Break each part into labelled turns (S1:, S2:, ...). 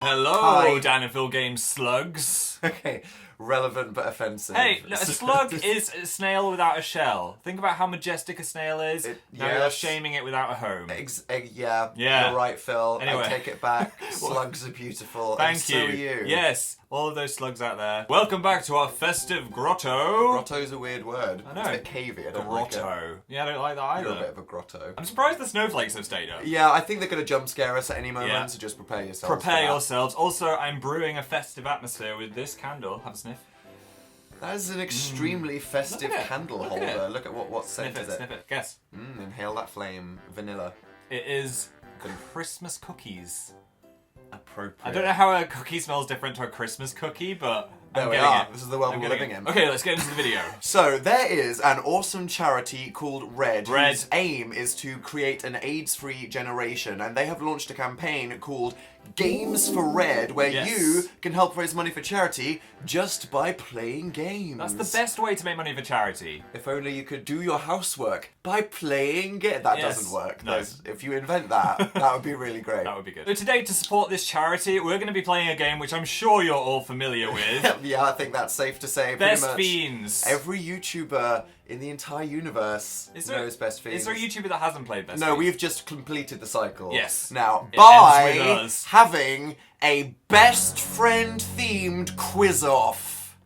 S1: Hello,
S2: Hi.
S1: Dan and Phil Games slugs.
S2: Okay, relevant but offensive.
S1: Hey, a slug is a snail without a shell. Think about how majestic a snail is. Now you're
S2: yes.
S1: shaming it without a home.
S2: Yeah,
S1: Yeah.
S2: you're right, Phil.
S1: Anyway.
S2: I take it back. Slugs are beautiful.
S1: Thank
S2: and so are you.
S1: Yes, all of those slugs out there. Welcome back to our festive grotto.
S2: Grotto's a weird word.
S1: I know.
S2: It's a bit cavey. I don't like it.
S1: Grotto. Yeah, I don't like that either.
S2: You're a bit of a grotto.
S1: I'm surprised the snowflakes have stayed up.
S2: Yeah, I think they're going to jump scare us at any moment,
S1: Yeah.
S2: so just prepare yourselves.
S1: Prepare
S2: for that.
S1: yourselves. Also, I'm brewing a festive atmosphere with this candle. Have a sniff.
S2: That is an extremely festive
S1: Look at it.
S2: candle
S1: Look at
S2: holder.
S1: it.
S2: Look at what
S1: Sniff
S2: scent
S1: it,
S2: is it.
S1: sniff it. Guess.
S2: Inhale that flame. Vanilla.
S1: It is Christmas cookies.
S2: Appropriate.
S1: I don't know how a cookie smells different to a Christmas cookie, but
S2: There
S1: I'm
S2: we
S1: getting
S2: are.
S1: it.
S2: This is the world
S1: I'm
S2: we're
S1: getting
S2: living
S1: it.
S2: in.
S1: Okay, let's get into the video.
S2: So, there is an awesome charity called Red,
S1: Red.
S2: whose aim is to create an AIDS-free generation, and they have launched a campaign called Games for Red, where
S1: Yes.
S2: you can help raise money for charity just by playing games.
S1: That's the best way to make money for charity.
S2: If only you could do your housework by playing games. That
S1: Yes.
S2: doesn't work.
S1: No.
S2: If you invent that, that would be really great.
S1: That would be good. So today, to support this charity, we're going to be playing a game which I'm sure you're all familiar with.
S2: Yeah, I think that's safe to say.
S1: Best
S2: Pretty much
S1: Fiends.
S2: every YouTuber in the entire universe knows Best Fiends.
S1: Is there a YouTuber that hasn't played Best
S2: No,
S1: Fiends?
S2: we've just completed the cycle.
S1: Yes.
S2: Now,
S1: It
S2: by
S1: ends with us.
S2: having a best friend themed quiz off.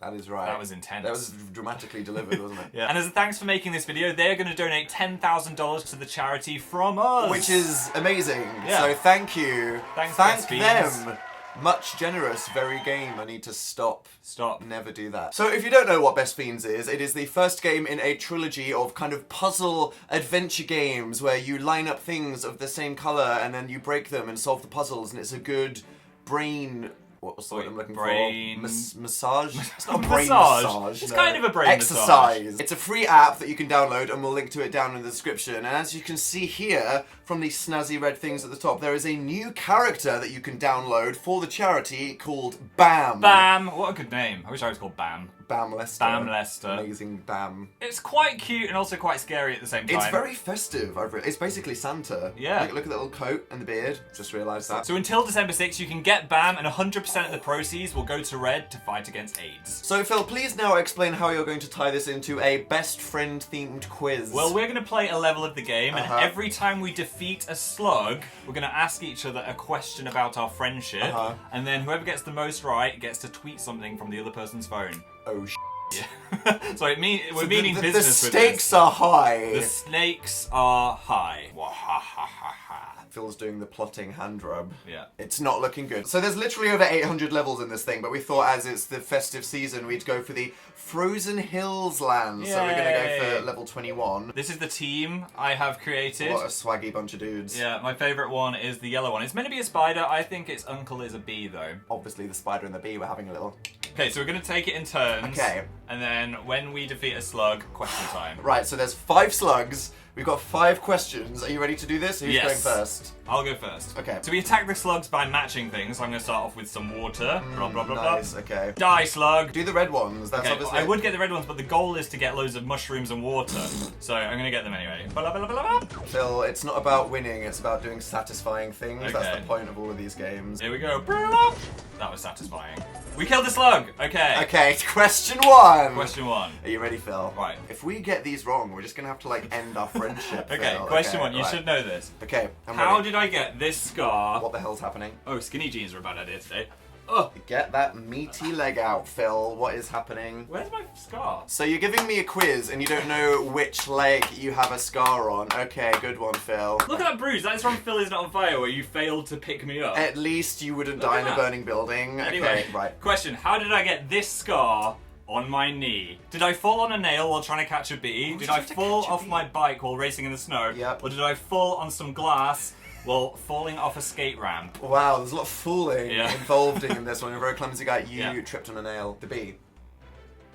S2: That is right.
S1: That was intense.
S2: That was dramatically delivered, wasn't it?
S1: Yeah. And as a thanks for making this video, they're going to donate $10,000 to the charity from us.
S2: Which is amazing.
S1: Yeah.
S2: So thank you.
S1: Thanks,
S2: Thank
S1: Best Fiends.
S2: them. Much generous, very game. I need to stop.
S1: Stop.
S2: Never do that. So if you don't know what Best Fiends is, it is the first game in a trilogy of kind of puzzle adventure games where you line up things of the same colour and then you break them and solve the puzzles, and it's a good brain... What's the word I'm looking
S1: brain-
S2: for? Massage? It's not a brain
S1: Massage.
S2: massage.
S1: It's
S2: no.
S1: kind of a brain
S2: Exercise.
S1: massage.
S2: It's a free app that you can download, and we'll link to it down in the description. And as you can see here, from these snazzy red things at the top, there is a new character that you can download for the charity called Bam.
S1: Bam! What a good name. I wish I was called Bam.
S2: Bam Lester.
S1: Bam Lester.
S2: Amazing Bam.
S1: It's quite cute and also quite scary at the same time.
S2: It's very festive. It's basically Santa.
S1: Yeah.
S2: Like, look at the little coat and the beard. Just realised that.
S1: So until December 6th, you can get Bam, and 100% of the proceeds will go to Red to fight against AIDS.
S2: So Phil, please now explain how you're going to tie this into a best friend themed quiz.
S1: Well, we're going to play a level of the game, and
S2: Uh-huh.
S1: every time we defeat a slug, we're going to ask each other a question about our friendship,
S2: Uh-huh.
S1: and then whoever gets the most right gets to tweet something from the other person's phone.
S2: Oh
S1: Yeah. So we're meaning
S2: the
S1: business with
S2: stakes
S1: this.
S2: are high.
S1: The snakes are high. Wahahaha.
S2: Phil's doing the plotting hand rub.
S1: Yeah.
S2: It's not looking good. So there's literally over 800 levels in this thing, but we thought as it's the festive season, we'd go for the Frozen Hills land. So we're going to
S1: Yay.
S2: go for level 21.
S1: This is the team I have created.
S2: What a swaggy bunch of dudes.
S1: Yeah, my favourite one is the yellow one. It's meant to be a spider. I think its uncle is a bee, though.
S2: Obviously the spider and the bee were having a little...
S1: Okay, so we're going to take it in turns.
S2: Okay.
S1: And then when we defeat a slug, question time.
S2: Right, so there's 5 slugs. We've got 5 questions. Are you ready to do this? Who's
S1: Yes.
S2: going first?
S1: I'll go first.
S2: Okay.
S1: So we attack the slugs by matching things. So I'm going to start off with some water. Blah, blah, blah,
S2: Nice,
S1: blah.
S2: okay.
S1: Die, slug.
S2: Do the red ones. That's
S1: Okay,
S2: obviously...
S1: I would get the red ones, but the goal is to get loads of mushrooms and water. So I'm going to get them anyway. Blah, blah, blah, blah, blah.
S2: Phil, it's not about winning, it's about doing satisfying things.
S1: Okay.
S2: That's the point of all of these games.
S1: Here we go. Blah. That was satisfying. We killed the slug. Okay.
S2: Okay, question 1.
S1: Question 1.
S2: Are you ready, Phil?
S1: Right.
S2: If we get these wrong, we're just gonna have to like end our friendship.
S1: Okay,
S2: Phil.
S1: question 1. You
S2: right.
S1: should know this.
S2: Okay, I'm
S1: How
S2: ready.
S1: did I get this scar?
S2: What the hell's happening?
S1: Oh, skinny jeans are a bad idea today. Oh,
S2: Get that meaty leg out, Phil. What is happening?
S1: where's my scar?
S2: So you're giving me a quiz and you don't know which leg you have a scar on. Okay, good one, Phil.
S1: Look at that bruise. That is from Phil Is Not on Fire, where you failed to pick me up.
S2: At least you wouldn't
S1: Look
S2: die
S1: at
S2: in a
S1: that.
S2: burning building.
S1: Anyway,
S2: Okay, right.
S1: Question: how did I get this scar on my knee? Did I fall on a nail while trying to catch a bee? Did
S2: did
S1: I
S2: you have to
S1: fall
S2: catch a
S1: off
S2: bee?
S1: my bike while racing in the snow?
S2: Yep.
S1: Or did I fall on some glass while falling off a skate ramp?
S2: Wow, there's a lot of fooling
S1: Yeah.
S2: involved in this one. You're a very clumsy guy. You
S1: Yeah.
S2: tripped on a nail. The bee.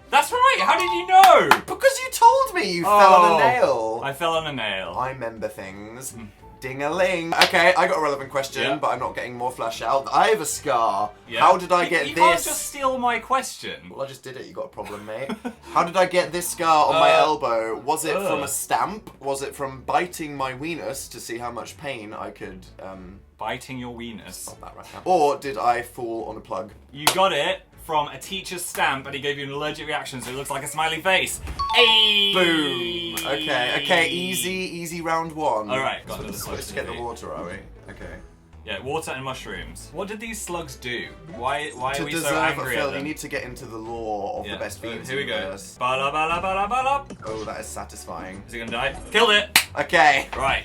S1: That's right! How did you know?
S2: Because you told me you fell on a nail.
S1: I fell on a nail.
S2: I remember things. Ding-a-ling. Okay, I got a relevant question,
S1: Yeah.
S2: but I'm not getting more flash out. I have a scar.
S1: Yeah.
S2: How did I
S1: You-
S2: get
S1: you
S2: this?
S1: can't just steal my question.
S2: Well, I just did it. You got a problem, mate. How did I get this scar on my elbow? Was it from a stamp? Was it from biting my weenus to see how much pain I could
S1: Biting your weenus.
S2: Stop that right now. Or did I fall on a plug?
S1: You got it from a teacher's stamp and he gave you an allergic reaction, so it looks like a smiley face. Hey!
S2: Boom. Okay, easy round one.
S1: Alright, got
S2: So we're
S1: another slug
S2: supposed to get the
S1: movie.
S2: water, are we? Okay.
S1: Yeah, water and mushrooms. What did these slugs do? Why are
S2: To
S1: we so
S2: deserve
S1: angry
S2: a
S1: at
S2: Phil,
S1: them?
S2: you need to get into the lore of
S1: Yeah,
S2: the best fiends.
S1: here we go.
S2: universe.
S1: Bala bala bala bala.
S2: Oh, that is satisfying.
S1: Is he gonna die? Killed it!
S2: Okay.
S1: Right.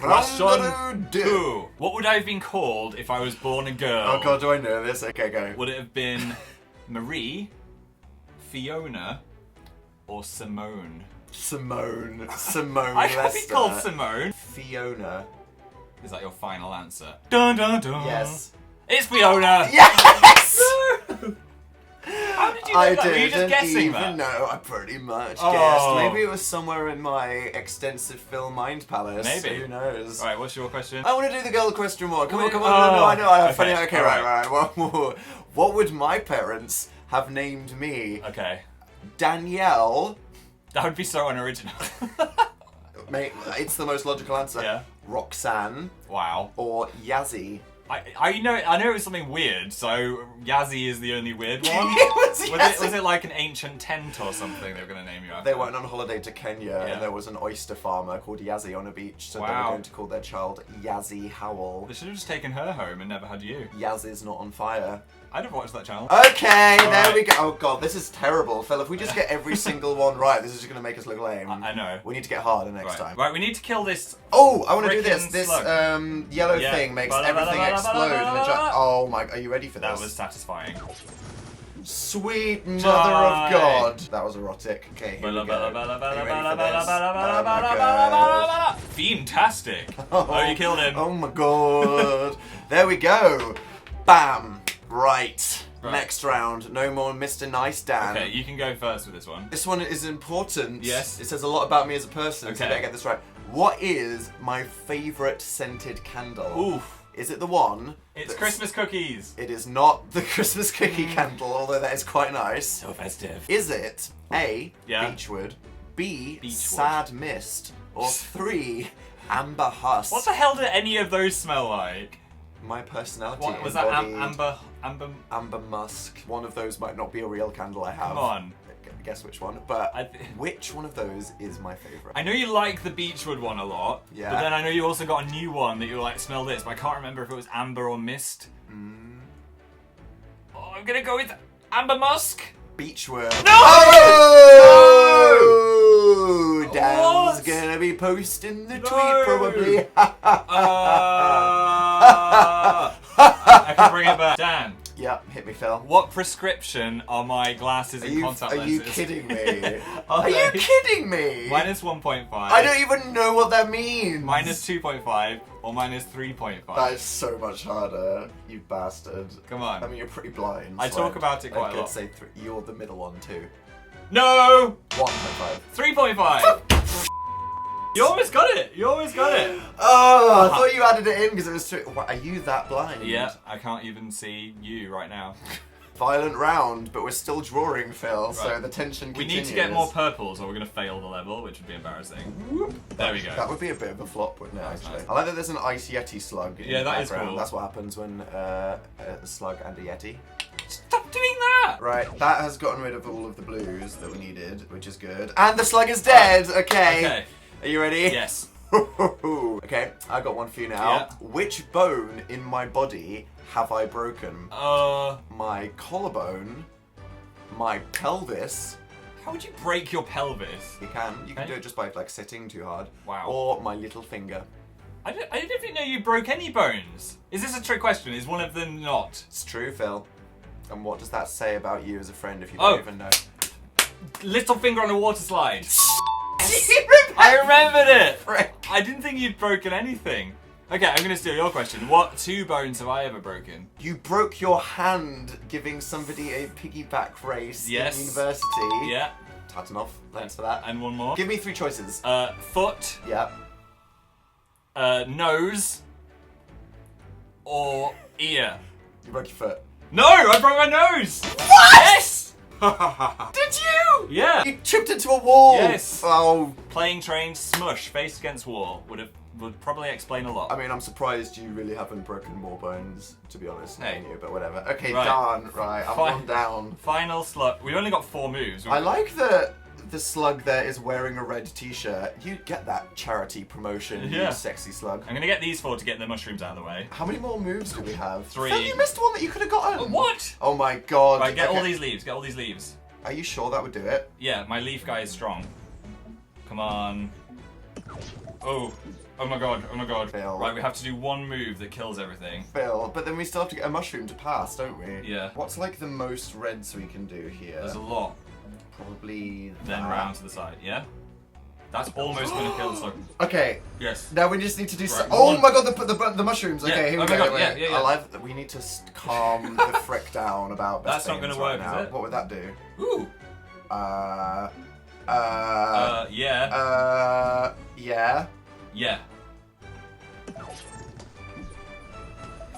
S2: Round
S1: Question
S2: two.
S1: 2. What would I have been called if I was born a girl?
S2: Oh god, do I know this? Okay, go.
S1: Would it have been Marie, Fiona, or Simone?
S2: Simone
S1: I could be
S2: Lester.
S1: called Simone.
S2: Fiona.
S1: Is that your final answer? Dun dun dun.
S2: Yes.
S1: It's Fiona.
S2: Yes!
S1: How did you know
S2: I
S1: that? Were you just
S2: didn't
S1: guessing
S2: even
S1: that?
S2: know. I pretty much
S1: Oh.
S2: guessed. Maybe it was somewhere in my extensive film mind palace.
S1: Maybe.
S2: Who knows?
S1: Alright, what's your question?
S2: I want to do the girl question more. Come on,
S1: Wait,
S2: come on. No, I know. I have
S1: okay,
S2: funny. Okay,
S1: alright.
S2: right. One more. What would my parents have named me?
S1: Okay.
S2: Danielle.
S1: That would be so unoriginal.
S2: Mate, it's the most logical answer.
S1: Yeah.
S2: Roxanne
S1: Wow.
S2: or Yazzie.
S1: I know it was something weird, so Yazzie is the only weird one.
S2: was
S1: Was it like an ancient tent or something they were going to name you after?
S2: They went on holiday to Kenya
S1: Yeah.
S2: and there was an oyster farmer called Yazzie on a beach, so they were
S1: Wow.
S2: going to call their child Yazzie Howell.
S1: They should have just taken her home and never had you.
S2: Yazzie's not on fire.
S1: I'd have watched that channel.
S2: Okay, there
S1: Alright.
S2: we go. Oh god, this is terrible. Phil, if we just get every single one right, this is just going to make us look lame.
S1: I know.
S2: We need to get harder next
S1: Right.
S2: time.
S1: Right, we need to kill this.
S2: Oh, I want to do
S1: Frickin'
S2: this. This
S1: slug.
S2: yellow
S1: Yeah.
S2: thing makes
S1: Bala, bala,
S2: everything
S1: bala,
S2: explode.
S1: bala,
S2: and
S1: bala,
S2: the
S1: bala.
S2: oh my, are you ready for this?
S1: That was satisfying.
S2: Sweet mother
S1: Die.
S2: of God. That was erotic. Okay, here we
S1: Bala,
S2: go.
S1: bala, bala, bala,
S2: Are you ready
S1: bala,
S2: for
S1: bala,
S2: this?
S1: bala, bala,
S2: Oh my
S1: bala, bala,
S2: God.
S1: bala, bala. Fiendtastic. Oh, you killed him.
S2: Oh my god. There we go. Bam. Right.
S1: Right.
S2: Next round. No more Mr. Nice Dan.
S1: Okay, you can go first with this one.
S2: This one is important.
S1: Yes.
S2: It says a lot about me as a person, so I
S1: Okay.
S2: better get this right. What is my favourite scented candle?
S1: Oof.
S2: Is it the one?
S1: It's
S2: that's-
S1: Christmas cookies.
S2: It is not the Christmas cookie candle, although that is quite nice.
S1: So festive.
S2: Is it A,
S1: Yeah.
S2: Beechwood, B,
S1: Beechwood.
S2: Sad Mist, or 3, Amber Husk?
S1: What the hell do any of those smell like?
S2: My personality
S1: What was that?
S2: embodied
S1: Amber?
S2: Amber Musk. One of those might not be a real candle I have.
S1: Come on.
S2: Guess which one, but
S1: I th-
S2: which one of those is my favourite?
S1: I know you like the Beechwood one a lot,
S2: Yeah.
S1: but then I know you also got a new one that you were like, smell this, but I can't remember if it was Amber or Mist. Oh, I'm gonna go with Amber Musk.
S2: Beechwood.
S1: No!
S2: Oh! Dan's
S1: What?
S2: gonna be posting the
S1: No!
S2: tweet probably.
S1: I can bring it back. Dan,
S2: Yeah, hit me, Phil.
S1: what prescription are my glasses and contact
S2: Are
S1: lenses?
S2: you kidding me?
S1: Are
S2: Are you
S1: they?
S2: kidding me?
S1: Minus 1.5.
S2: I don't even know what that means.
S1: Minus 2.5 or minus 3.5.
S2: That is so much harder, you bastard.
S1: Come on.
S2: I mean, you're pretty blind.
S1: I
S2: so
S1: talk about it quite a
S2: I could
S1: lot.
S2: say you're the middle one too.
S1: No!
S2: 1.5.
S1: 3.5. You almost got it. You almost got it.
S2: Oh, I thought you added it in because it was too. What, are you that blind?
S1: Yeah, I can't even see you right now.
S2: Violent round, but we're still drawing, Phil. So
S1: Right.
S2: the tension
S1: We
S2: continues.
S1: need to get more purples or we're going to fail the level, which would be embarrassing. There we go.
S2: That would be a bit of a flop, wouldn't it?
S1: That's
S2: Actually,
S1: nice.
S2: I like that there's an ice yeti slug. In
S1: Yeah,
S2: the
S1: that is
S2: background.
S1: cool.
S2: That's what happens when a slug and a yeti.
S1: Stop doing that!
S2: Right, that has gotten rid of all of the blues that we needed, which is good. And the slug is dead. Okay.
S1: Okay.
S2: Are you ready?
S1: Yes.
S2: Okay, I got one for you now.
S1: Yeah.
S2: Which bone in my body have I broken? My collarbone, my pelvis.
S1: How would you break your pelvis?
S2: You can
S1: Okay.
S2: do it just by like sitting too hard.
S1: Wow.
S2: Or my little finger.
S1: I didn't even know you broke any bones. Is this a trick question? Is one of them not?
S2: It's true, Phil. And what does that say about you as a friend if you
S1: Oh.
S2: don't even know?
S1: Little finger on a water slide.
S2: You
S1: I remembered it!
S2: Frick.
S1: I didn't think you'd broken anything. Okay, I'm gonna steal your question. What 2 bones have I ever broken?
S2: You broke your hand giving somebody a piggyback race
S1: Yes.
S2: in university.
S1: Yeah.
S2: Tatanov, thanks for that.
S1: And one more.
S2: Give me 3 choices.
S1: Foot,
S2: Yeah.
S1: nose, or ear.
S2: You broke your foot.
S1: No, I broke my nose.
S2: What?
S1: Yes.
S2: Did you?
S1: Yeah.
S2: You tripped into a wall.
S1: Yes.
S2: Oh.
S1: Playing train, smush, face against wall. Would have would probably explain a lot.
S2: I mean, I'm surprised you really haven't broken more bones, to be honest,
S1: Hey.
S2: than you, but whatever. Okay,
S1: Right.
S2: done. Right, I'm
S1: Fine.
S2: one down.
S1: Final slug. We've only got 4 moves.
S2: I like that the slug there is wearing a red t-shirt. You get that charity promotion,
S1: Yeah.
S2: you sexy slug.
S1: I'm gonna get these 4 to get the mushrooms out of the way.
S2: How many more moves do we have?
S1: 3.
S2: Phil, you missed one that you could have gotten.
S1: What?
S2: Oh my god.
S1: Right, get
S2: Okay.
S1: all these leaves. Get all these leaves.
S2: Are you sure that would do it?
S1: Yeah, my leaf guy is strong. Come on. Oh. Oh my god. Oh my god.
S2: Phil.
S1: Right, we have to do 1 move that kills everything.
S2: Phil, but then we still have to get a mushroom to pass, don't we?
S1: Yeah.
S2: What's like the most reds we can do here?
S1: There's a lot.
S2: Probably
S1: Then
S2: that.
S1: round to the side. Yeah? That's almost gonna kill the slug.
S2: Okay,
S1: Yes.
S2: now we just need to do
S1: Right,
S2: oh
S1: one.
S2: my god, the mushrooms.
S1: Yeah.
S2: Okay, here we
S1: Oh my
S2: go.
S1: god,
S2: wait.
S1: yeah, yeah, yeah.
S2: I like that we need to calm the frick down about best
S1: That's not
S2: things
S1: gonna
S2: right
S1: work,
S2: now.
S1: is it?
S2: What would that do?
S1: Ooh.
S2: Yeah.
S1: Yeah.
S2: Yeah.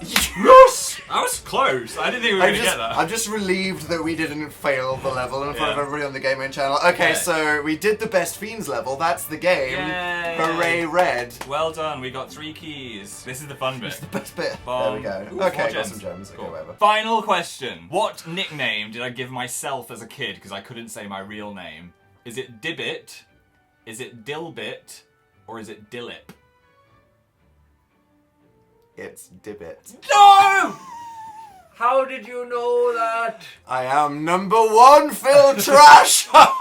S1: Yes! I was close. I didn't think we were
S2: I'm
S1: gonna
S2: just,
S1: get that.
S2: I'm just relieved that we didn't fail the level in front of
S1: Yeah.
S2: everybody on the gaming channel. Okay,
S1: Yeah.
S2: so we did the best fiends level. That's the game.
S1: Yay.
S2: Hooray, red.
S1: Well done. We got 3 keys. This is the fun bit.
S2: It's the best bit.
S1: Bomb.
S2: There we go.
S1: Ooh,
S2: Okay,
S1: 4
S2: got
S1: gems.
S2: some gems. Okay,
S1: Cool.
S2: whatever.
S1: Final question. What nickname did I give myself as a kid because I couldn't say my real name? Is it Dibbit? Is it Dilbit? Or is it Dillip?
S2: It's Dibbit.
S1: No! How did you know that?
S2: I am number 1, Phil Trash! Right,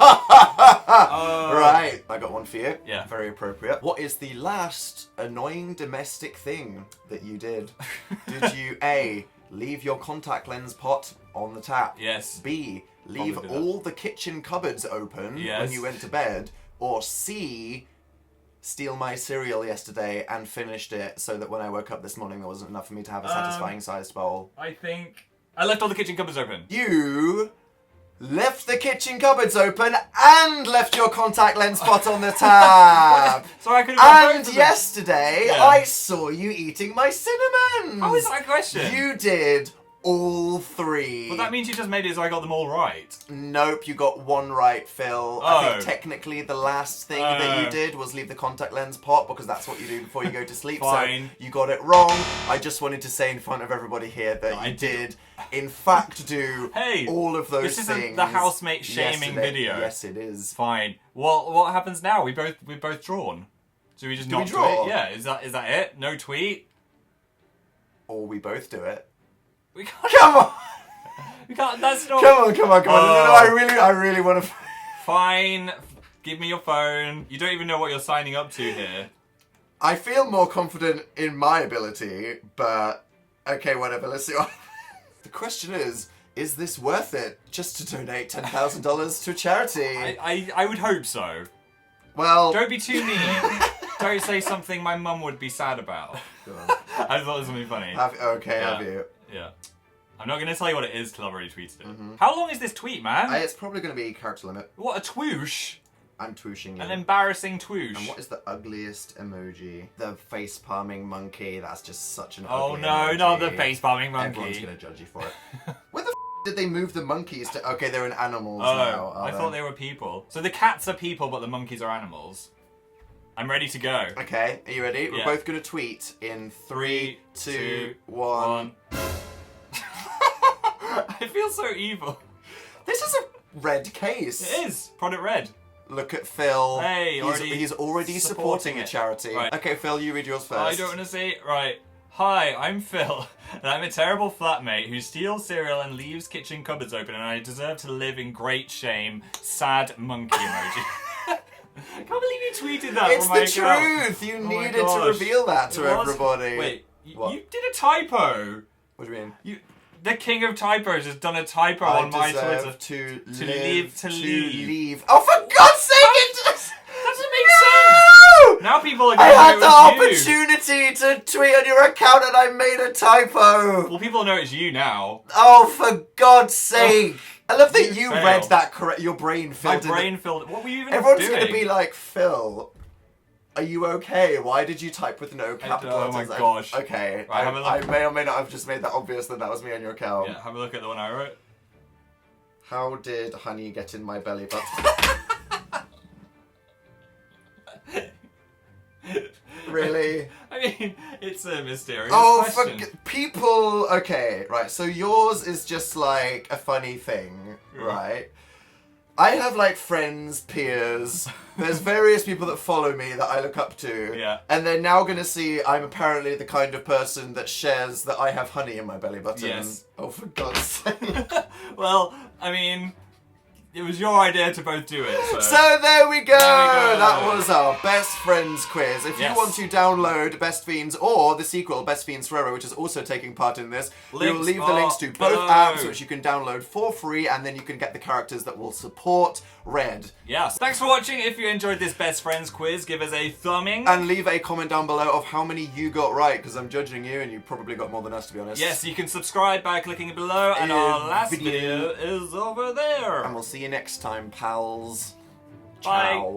S2: I got one for you.
S1: Yeah.
S2: Very appropriate. What is the last annoying domestic thing that you did? Did you A, leave your contact lens pot on the tap?
S1: Yes.
S2: B, leave
S1: Probably did that.
S2: all the kitchen cupboards open when
S1: Yes.
S2: you went to bed? Or C, steal my cereal yesterday and finished it so that when I woke up this morning there wasn't enough for me to have a satisfying sized bowl?
S1: I think I left all the kitchen cupboards open.
S2: You left the kitchen cupboards open and left your contact lens pot on the tab.
S1: So I could have got both
S2: And
S1: of them.
S2: yesterday
S1: Yeah.
S2: I saw you eating my cinnamons.
S1: How is that a question?
S2: You did all 3.
S1: Well, that means you just made it so I got them all right.
S2: Nope, you got 1 right, Phil. I
S1: Oh.
S2: think technically the last thing that you did was leave the contact lens pot because that's what you do before you go to sleep.
S1: Fine.
S2: So you got it wrong. I just wanted to say in front of everybody here that
S1: I
S2: you did, in fact, do
S1: Hey,
S2: all of those
S1: this isn't
S2: things.
S1: the housemate shaming
S2: yesterday.
S1: video.
S2: Yes, it is.
S1: Fine. Well, what happens now? We're both drawn. Do we just
S2: Do we
S1: not
S2: draw?
S1: tweet? Yeah. Is that it? No tweet.
S2: Or we both do it.
S1: We can't.
S2: Come on!
S1: We can't. That's not.
S2: Come on! No,
S1: Oh.
S2: I really want to...
S1: Fine. Give me your phone. You don't even know what you're signing up to here.
S2: I feel more confident in my ability, but... Okay, whatever, let's see what... The question is this worth it just to donate $10,000 to charity?
S1: I would hope so.
S2: Well...
S1: Don't be too mean. Don't say something my mum would be sad about. I thought it was something funny.
S2: Have
S1: Yeah.
S2: you?
S1: Yeah. I'm not going to tell you what it is till I've already tweeted it. How long is this tweet, man?
S2: It's probably going to be character limit.
S1: What a twoosh.
S2: I'm twooshing you.
S1: An embarrassing twoosh.
S2: And what is the ugliest emoji? The face palming monkey. That's just such an
S1: Oh
S2: ugly
S1: no,
S2: emoji.
S1: not the face palming monkey.
S2: Everyone's going to judge you for it. Where the did they move the monkeys to? Okay, they're in animals
S1: Oh,
S2: now.
S1: I thought they were people. So the cats are people, but the monkeys are animals. I'm ready to go.
S2: Okay, are you ready? We're
S1: Yeah.
S2: both going to tweet in 3, 2, 1.
S1: I feel so evil.
S2: This is a red case.
S1: It is. Product red.
S2: Look at Phil.
S1: Hey,
S2: he's already supporting a
S1: it.
S2: charity.
S1: Right.
S2: Okay, Phil, you read yours first.
S1: I don't want to say it right. Hi, I'm Phil, and I'm a terrible flatmate who steals cereal and leaves kitchen cupboards open, and I deserve to live in great shame. Sad monkey emoji. I can't believe you tweeted that
S2: It's
S1: from my
S2: the
S1: account.
S2: truth. You
S1: Oh my
S2: needed to
S1: gosh.
S2: reveal that to
S1: It was-
S2: everybody.
S1: Wait,
S2: What?
S1: you did a typo.
S2: What do you mean?
S1: The king of typos has done a typo on my
S2: deserve
S1: Twitter.
S2: to
S1: leave, to leave.
S2: Oh, for God's sake! It does.
S1: Doesn't make sense. Now people are
S2: I
S1: going to
S2: had
S1: know
S2: the
S1: it's you.
S2: opportunity to tweet on your account and I made a typo.
S1: Well, people know it's you now.
S2: Oh, for God's sake! I love that you
S1: fail.
S2: read that correct. Your brain
S1: My
S2: filled in.
S1: brain filled. What were you even
S2: Everyone's
S1: doing?
S2: gonna be like, Phil, are you okay? Why did you type with no capital
S1: oh my
S2: letters?
S1: gosh.
S2: Okay,
S1: Right, have a look.
S2: I may or may not have just made that obvious that that was me on your account.
S1: Yeah, have a look at the one I wrote.
S2: How did honey get in my belly button? Really?
S1: mean, it's a mysterious
S2: Oh,
S1: question.
S2: people. Okay, right. So yours is just like a funny thing, right? I have like friends, peers. There's various people that follow me that I look up to.
S1: Yeah.
S2: And they're now gonna see I'm apparently the kind of person that shares that I have honey in my belly button.
S1: Yes.
S2: Oh, for God's sake.
S1: Well, I mean, it was your idea to both do it, so...
S2: So there we go!
S1: There we go.
S2: That was our Best Friends quiz. If you
S1: Yes.
S2: want to download Best Fiends or the sequel, Best Fiends Forever, which is also taking part in this, we will
S1: Links
S2: leave the links to
S1: are
S2: both
S1: below.
S2: apps, which you can download for free, and then you can get the characters that will support Red.
S1: Yes. Thanks for watching. If you enjoyed this Best Friends quiz, give us a thumbing.
S2: And leave a comment down below of how many you got right, because I'm judging you, and you probably got more than us, to be honest.
S1: Yes, you can subscribe by clicking below, and our last video is over there.
S2: And we'll see you next time, pals.
S1: Bye.
S2: Ciao.